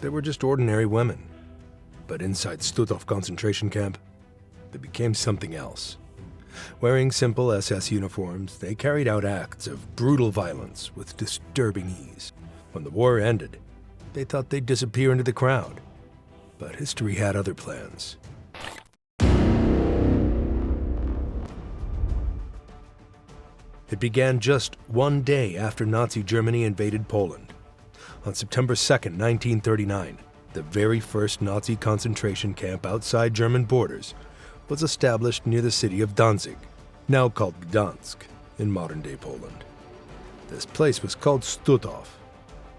they were just ordinary women. But inside Stutthof concentration camp, they became something else. Wearing simple SS uniforms, they carried out acts of brutal violence with disturbing ease. When the war ended, they thought they'd disappear into the crowd. But history had other plans. It began just one day after Nazi Germany invaded Poland. On September 2nd, 1939, the very first Nazi concentration camp outside German borders was established near the city of Danzig, now called Gdansk, in modern-day Poland. This place was called Stutthof,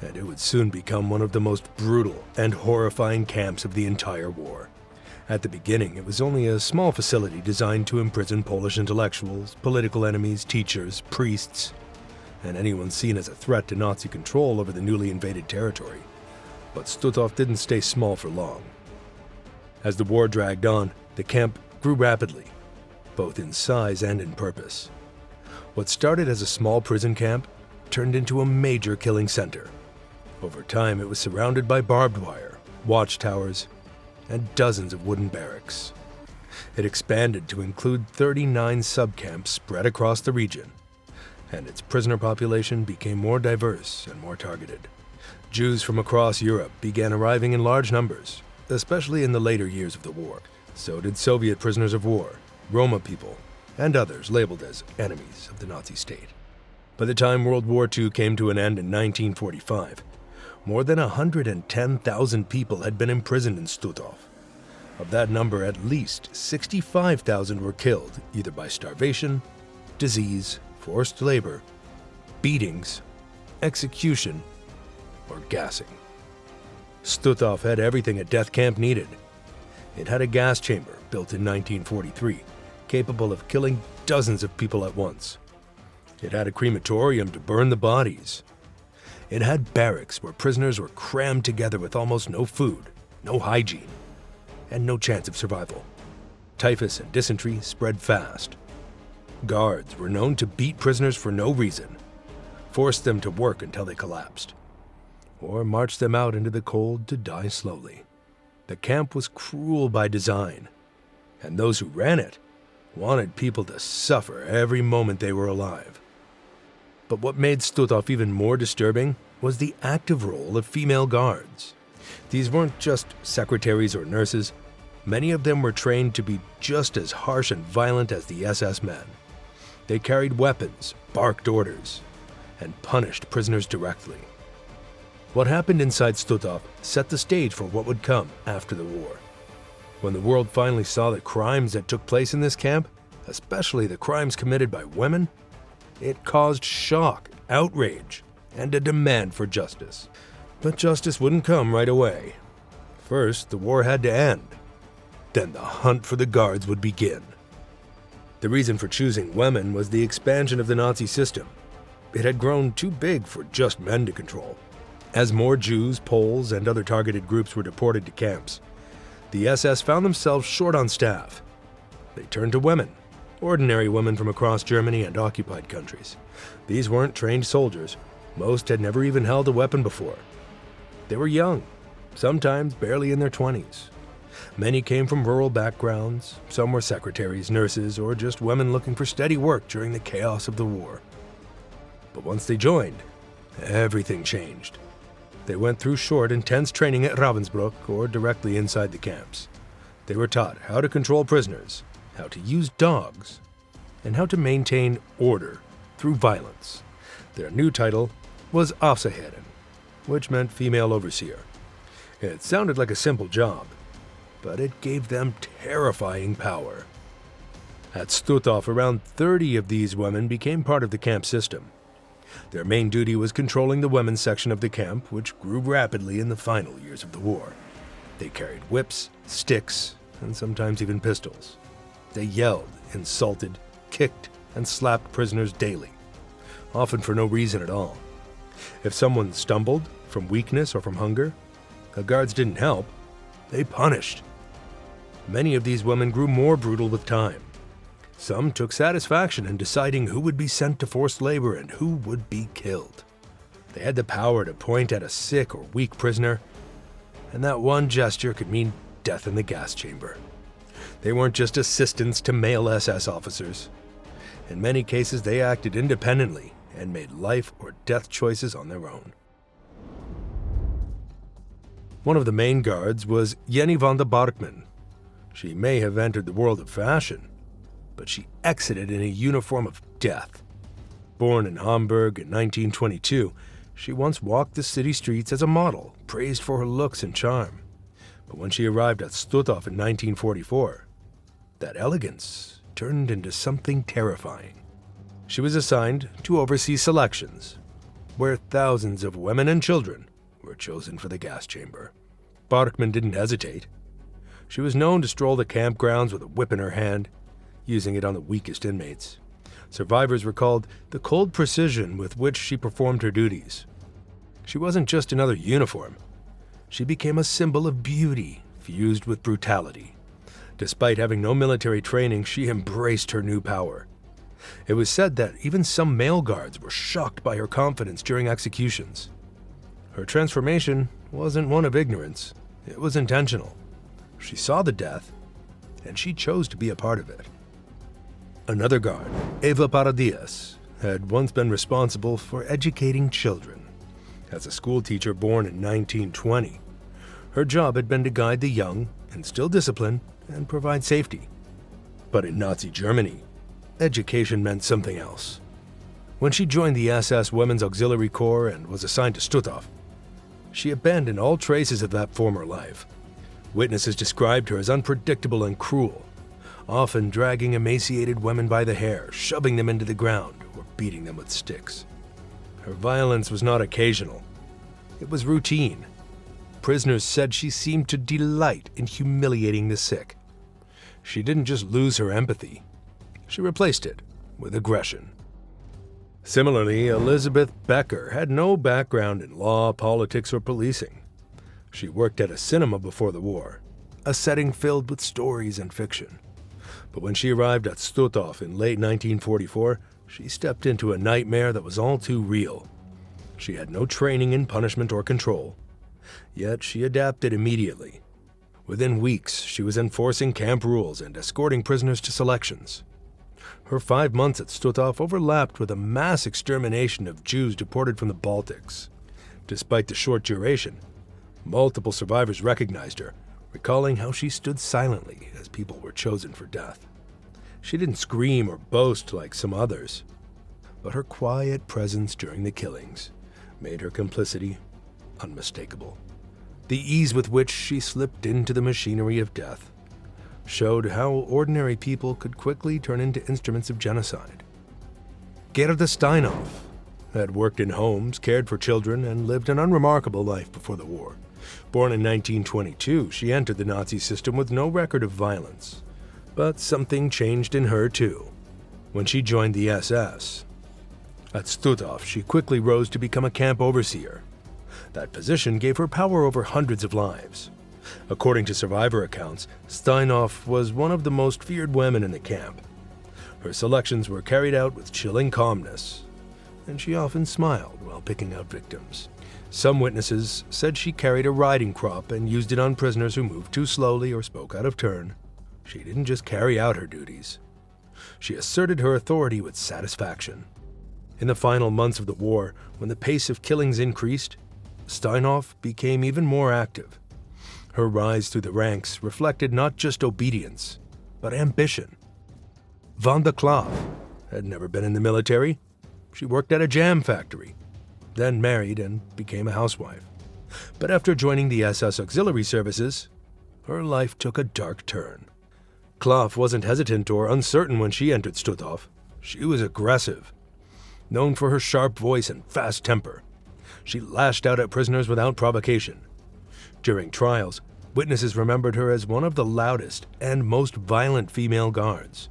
and it would soon become one of the most brutal and horrifying camps of the entire war. At the beginning, it was only a small facility designed to imprison Polish intellectuals, political enemies, teachers, priests, and anyone seen as a threat to Nazi control over the newly invaded territory. But Stutthof didn't stay small for long. As the war dragged on, the camp grew rapidly, both in size and in purpose. What started as a small prison camp turned into a major killing center. Over time, it was surrounded by barbed wire, watchtowers, and dozens of wooden barracks. It expanded to include 39 subcamps spread across the region, and its prisoner population became more diverse and more targeted. Jews from across Europe began arriving in large numbers, especially in the later years of the war. So did Soviet prisoners of war, Roma people, and others labeled as enemies of the Nazi state. By the time World War II came to an end in 1945, more than 110,000 people had been imprisoned in Stutthof. Of that number, at least 65,000 were killed, either by starvation, disease, forced labor, beatings, execution, or gassing. Stutthof had everything a death camp needed. It had a gas chamber built in 1943, capable of killing dozens of people at once. It had a crematorium to burn the bodies. It had barracks where prisoners were crammed together with almost no food, no hygiene, and no chance of survival. Typhus and dysentery spread fast. Guards were known to beat prisoners for no reason, force them to work until they collapsed, or march them out into the cold to die slowly. The camp was cruel by design, and those who ran it wanted people to suffer every moment they were alive. But what made Stutthof even more disturbing was the active role of female guards. These weren't just secretaries or nurses. Many of them were trained to be just as harsh and violent as the SS men. They carried weapons, barked orders, and punished prisoners directly. What happened inside Stutthof set the stage for what would come after the war. When the world finally saw the crimes that took place in this camp, especially the crimes committed by women, it caused shock, outrage, and a demand for justice. But justice wouldn't come right away. First, the war had to end. Then the hunt for the guards would begin. The reason for choosing women was the expansion of the Nazi system. It had grown too big for just men to control. As more Jews, Poles, and other targeted groups were deported to camps, the SS found themselves short on staff. They turned to women, ordinary women from across Germany and occupied countries. These weren't trained soldiers. Most had never even held a weapon before. They were young, sometimes barely in their 20s. Many came from rural backgrounds. Some were secretaries, nurses, or just women looking for steady work during the chaos of the war. But once they joined, everything changed. They went through short, intense training at Ravensbrück or directly inside the camps. They were taught how to control prisoners, how to use dogs, and how to maintain order through violence. Their new title was Aufseherin, which meant female overseer. It sounded like a simple job, but it gave them terrifying power. At Stutthof, around 30 of these women became part of the camp system. Their main duty was controlling the women's section of the camp, which grew rapidly in the final years of the war. They carried whips, sticks, and sometimes even pistols. They yelled, insulted, kicked, and slapped prisoners daily, often for no reason at all. If someone stumbled from weakness or from hunger, the guards didn't help, they punished. Many of these women grew more brutal with time. Some took satisfaction in deciding who would be sent to forced labor and who would be killed. They had the power to point at a sick or weak prisoner and that one gesture could mean death in the gas chamber. They weren't just assistants to male SS officers. In many cases, they acted independently and made life or death choices on their own. One of the main guards was Jenny van der Barkman. She may have entered the world of fashion, but she exited in a uniform of death. Born in Hamburg in 1922, she once walked the city streets as a model, praised for her looks and charm. But when she arrived at Stutthof in 1944, that elegance turned into something terrifying. She was assigned to oversee selections, where thousands of women and children were chosen for the gas chamber. Barkman didn't hesitate. She was known to stroll the campgrounds with a whip in her hand, using it on the weakest inmates. Survivors recalled the cold precision with which she performed her duties. She wasn't just another uniform. She became a symbol of beauty fused with brutality. Despite having no military training, she embraced her new power. It was said that even some male guards were shocked by her confidence during executions. Her transformation wasn't one of ignorance. It was intentional. She saw the death, and she chose to be a part of it. Another guard, Eva Paradies, had once been responsible for educating children. As a schoolteacher born in 1920, her job had been to guide the young, instill discipline, and provide safety. But in Nazi Germany, education meant something else. When she joined the SS Women's Auxiliary Corps and was assigned to Stutthof, she abandoned all traces of that former life. Witnesses described her as unpredictable and cruel, often dragging emaciated women by the hair, shoving them into the ground, or beating them with sticks. Her violence was not occasional. It was routine. Prisoners said she seemed to delight in humiliating the sick. She didn't just lose her empathy. She replaced it with aggression. Similarly, Elizabeth Becker had no background in law, politics, or policing. She worked at a cinema before the war, a setting filled with stories and fiction. But when she arrived at Stutthof in late 1944, she stepped into a nightmare that was all too real. She had no training in punishment or control, yet she adapted immediately. Within weeks, she was enforcing camp rules and escorting prisoners to selections. Her 5 months at Stutthof overlapped with a mass extermination of Jews deported from the Baltics. Despite the short duration, multiple survivors recognized her, recalling how she stood silently as people were chosen for death. She didn't scream or boast like some others, but her quiet presence during the killings made her complicity unmistakable. The ease with which she slipped into the machinery of death showed how ordinary people could quickly turn into instruments of genocide. Gerda Stutthof had worked in homes, cared for children, and lived an unremarkable life before the war. Born in 1922, she entered the Nazi system with no record of violence. But something changed in her, too, when she joined the SS. At Stutthof, she quickly rose to become a camp overseer. That position gave her power over hundreds of lives. According to survivor accounts, Stutthof was one of the most feared women in the camp. Her selections were carried out with chilling calmness, and she often smiled while picking out victims. Some witnesses said she carried a riding crop and used it on prisoners who moved too slowly or spoke out of turn. She didn't just carry out her duties. She asserted her authority with satisfaction. In the final months of the war, when the pace of killings increased, Stutthof became even more active. Her rise through the ranks reflected not just obedience, but ambition. Van der Klaaf had never been in the military. She worked at a jam factory, then married and became a housewife. But after joining the SS Auxiliary Services, her life took a dark turn. Klaaf wasn't hesitant or uncertain when she entered Stutthof. She was aggressive. Known for her sharp voice and fast temper, she lashed out at prisoners without provocation. During trials, witnesses remembered her as one of the loudest and most violent female guards.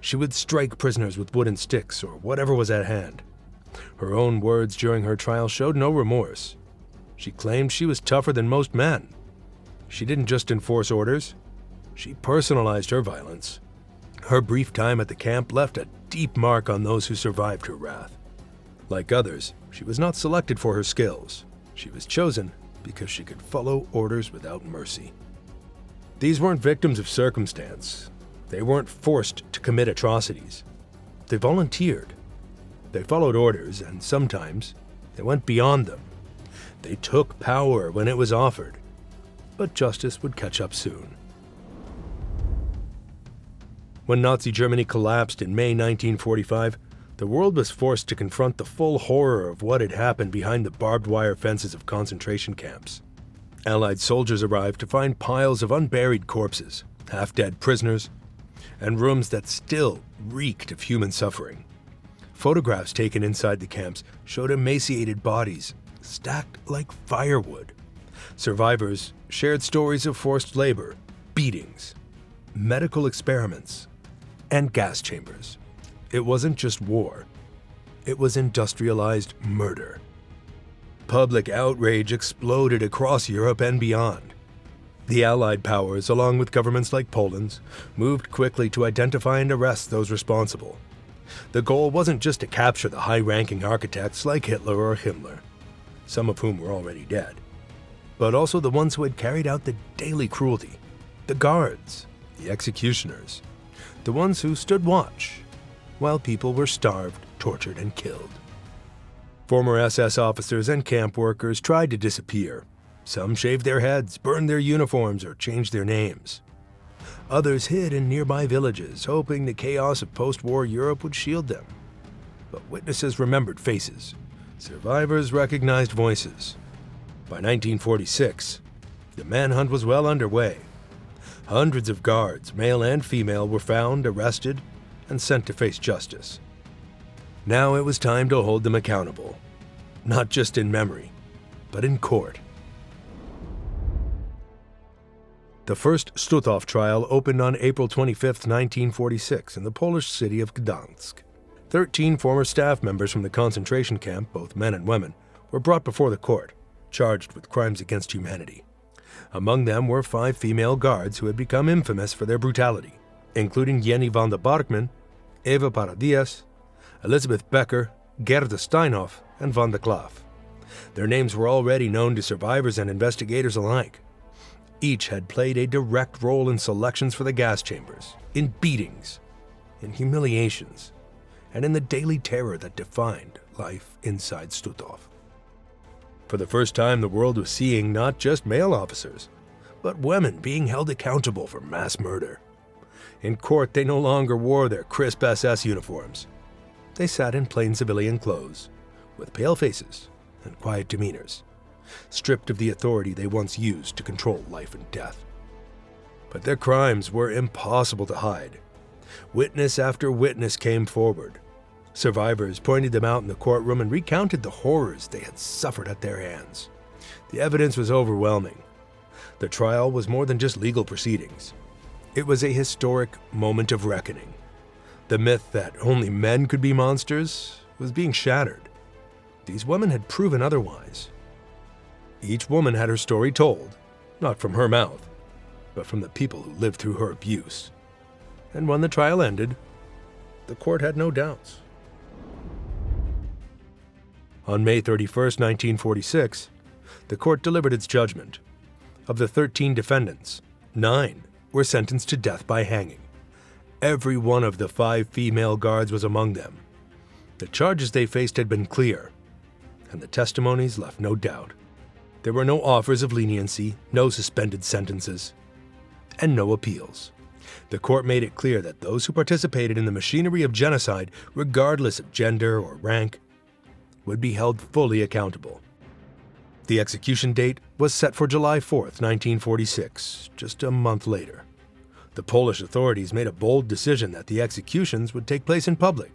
She would strike prisoners with wooden sticks or whatever was at hand. Her own words during her trial showed no remorse. She claimed she was tougher than most men. She didn't just enforce orders, she personalized her violence. Her brief time at the camp left a deep mark on those who survived her wrath. Like others, she was not selected for her skills. She was chosen because she could follow orders without mercy. These weren't victims of circumstance. They weren't forced to commit atrocities. They volunteered. They followed orders, and sometimes they went beyond them. They took power when it was offered, but justice would catch up soon. When Nazi Germany collapsed in May 1945, the world was forced to confront the full horror of what had happened behind the barbed wire fences of concentration camps. Allied soldiers arrived to find piles of unburied corpses, half-dead prisoners, and rooms that still reeked of human suffering. Photographs taken inside the camps showed emaciated bodies stacked like firewood. Survivors shared stories of forced labor, beatings, medical experiments, and gas chambers. It wasn't just war. It was industrialized murder. Public outrage exploded across Europe and beyond. The Allied powers, along with governments like Poland's, moved quickly to identify and arrest those responsible. The goal wasn't just to capture the high-ranking architects like Hitler or Himmler, some of whom were already dead, but also the ones who had carried out the daily cruelty, the guards, the executioners, the ones who stood watch while people were starved, tortured, and killed. Former SS officers and camp workers tried to disappear. Some shaved their heads, burned their uniforms, or changed their names. Others hid in nearby villages, hoping the chaos of post-war Europe would shield them. But witnesses remembered faces. Survivors recognized voices. By 1946, the manhunt was well underway. Hundreds of guards, male and female, were found, arrested, and sent to face justice. Now it was time to hold them accountable, not just in memory, but in court. The first Stutthof trial opened on April 25, 1946, in the Polish city of Gdansk. 13 former staff members from the concentration camp, both men and women, were brought before the court, charged with crimes against humanity. Among them were 5 female guards who had become infamous for their brutality, including Jenny van der Barkman, Eva Paradies, Elizabeth Becker, Gerda Steinhoff, and van der Klaff. Their names were already known to survivors and investigators alike. Each had played a direct role in selections for the gas chambers, in beatings, in humiliations, and in the daily terror that defined life inside Stutthof. For the first time, the world was seeing not just male officers, but women being held accountable for mass murder. In court, they no longer wore their crisp SS uniforms. They sat in plain civilian clothes, with pale faces and quiet demeanors, stripped of the authority they once used to control life and death. But their crimes were impossible to hide. Witness after witness came forward. Survivors pointed them out in the courtroom and recounted the horrors they had suffered at their hands. The evidence was overwhelming. The trial was more than just legal proceedings. It was a historic moment of reckoning. The myth that only men could be monsters was being shattered. These women had proven otherwise. Each woman had her story told, not from her mouth, but from the people who lived through her abuse. And when the trial ended, the court had no doubts. On May 31, 1946, the court delivered its judgment. Of the 13 defendants, 9 were sentenced to death by hanging. Every one of the 5 female guards was among them. The charges they faced had been clear, and the testimonies left no doubt. There were no offers of leniency, no suspended sentences, and no appeals. The court made it clear that those who participated in the machinery of genocide, regardless of gender or rank, would be held fully accountable. The execution date was set for July 4, 1946, just a month later. The Polish authorities made a bold decision that the executions would take place in public,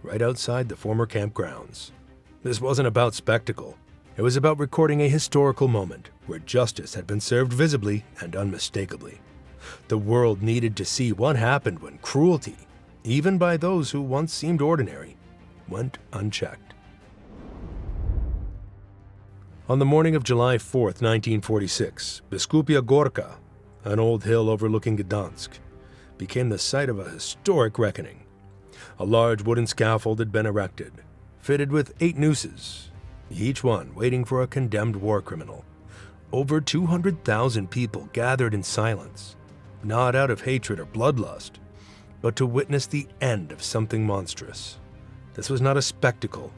right outside the former camp grounds. This wasn't about spectacle. It was about recording a historical moment where justice had been served visibly and unmistakably. The world needed to see what happened when cruelty, even by those who once seemed ordinary, went unchecked. On the morning of July 4, 1946, Biskupia Gorka, an old hill overlooking Gdansk, became the site of a historic reckoning. A large wooden scaffold had been erected, fitted with 8 nooses, each one waiting for a condemned war criminal. Over 200,000 people gathered in silence, not out of hatred or bloodlust, but to witness the end of something monstrous. This was not a spectacle.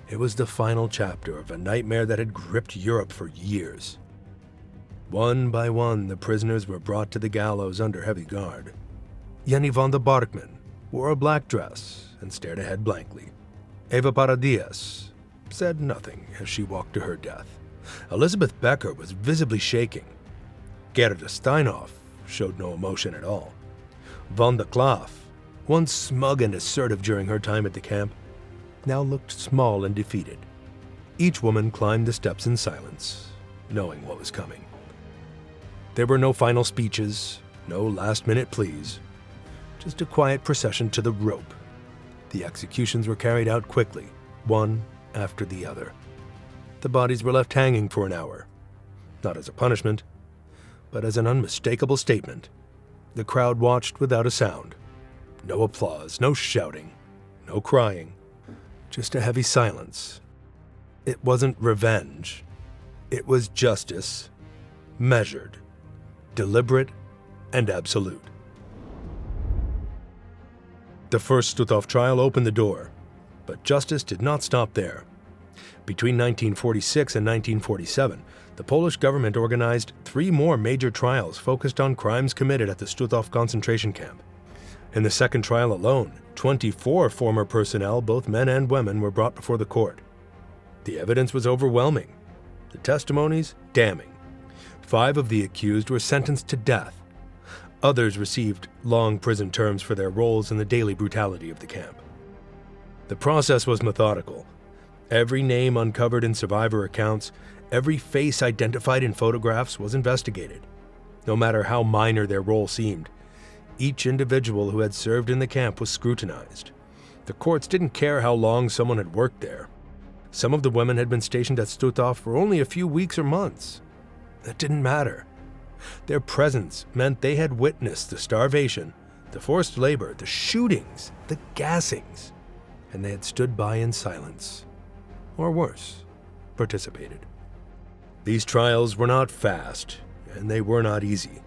It was the final chapter of a nightmare that had gripped Europe for years. One by one, the prisoners were brought to the gallows under heavy guard. Jenny van der Barkman wore a black dress and stared ahead blankly. Eva Paradies said nothing as she walked to her death. Elizabeth Becker was visibly shaking. Gerda Steinhoff showed no emotion at all. Van der Klaaf, once smug and assertive during her time at the camp, now looked small and defeated. Each woman climbed the steps in silence, knowing what was coming. There were no final speeches, no last-minute pleas, just a quiet procession to the rope. The executions were carried out quickly, one after the other. The bodies were left hanging for an hour, not as a punishment, but as an unmistakable statement. The crowd watched without a sound. No applause, no shouting, no crying, just a heavy silence. It wasn't revenge. It was justice, measured, deliberate, and absolute. The first Stutthof trial opened the door, but justice did not stop there. Between 1946 and 1947, the Polish government organized 3 more major trials focused on crimes committed at the Stutthof concentration camp. In the second trial alone, 24 former personnel, both men and women, were brought before the court. The evidence was overwhelming. The testimonies, damning. 5 of the accused were sentenced to death. Others received long prison terms for their roles in the daily brutality of the camp. The process was methodical. Every name uncovered in survivor accounts, every face identified in photographs was investigated. No matter how minor their role seemed, each individual who had served in the camp was scrutinized. The courts didn't care how long someone had worked there. Some of the women had been stationed at Stutthof for only a few weeks or months. That didn't matter. Their presence meant they had witnessed the starvation, the forced labor, the shootings, the gassings, and they had stood by in silence. Or worse, participated. These trials were not fast, and they were not easy.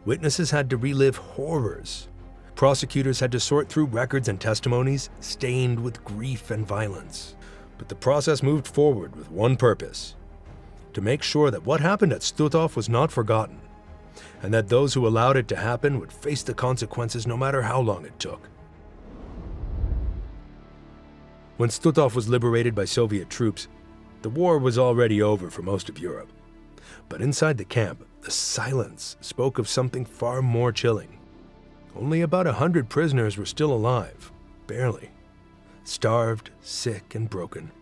Witnesses had to relive horrors. Prosecutors had to sort through records and testimonies stained with grief and violence. But the process moved forward with one purpose: to make sure that what happened at Stutthof was not forgotten, and that those who allowed it to happen would face the consequences no matter how long it took. When Stutthof was liberated by Soviet troops, the war was already over for most of Europe. But inside the camp, the silence spoke of something far more chilling. Only about 100 prisoners were still alive, barely. Starved, sick, and broken.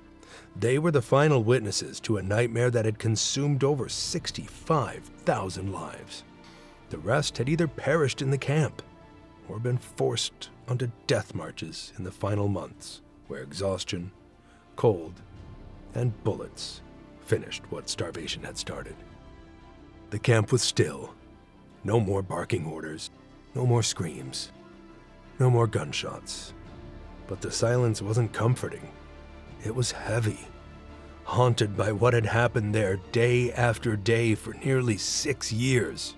They were the final witnesses to a nightmare that had consumed over 65,000 lives. The rest had either perished in the camp or been forced onto death marches in the final months, where exhaustion, cold, and bullets finished what starvation had started. The camp was still. No more barking orders, no more screams, no more gunshots. But the silence wasn't comforting. It was heavy, haunted by what had happened there day after day for nearly 6 years.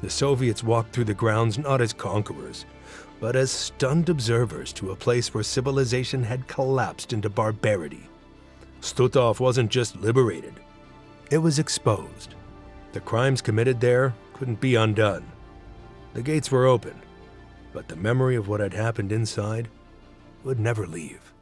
The Soviets walked through the grounds not as conquerors, but as stunned observers to a place where civilization had collapsed into barbarity. Stutthof wasn't just liberated, it was exposed. The crimes committed there couldn't be undone. The gates were open, but the memory of what had happened inside would never leave.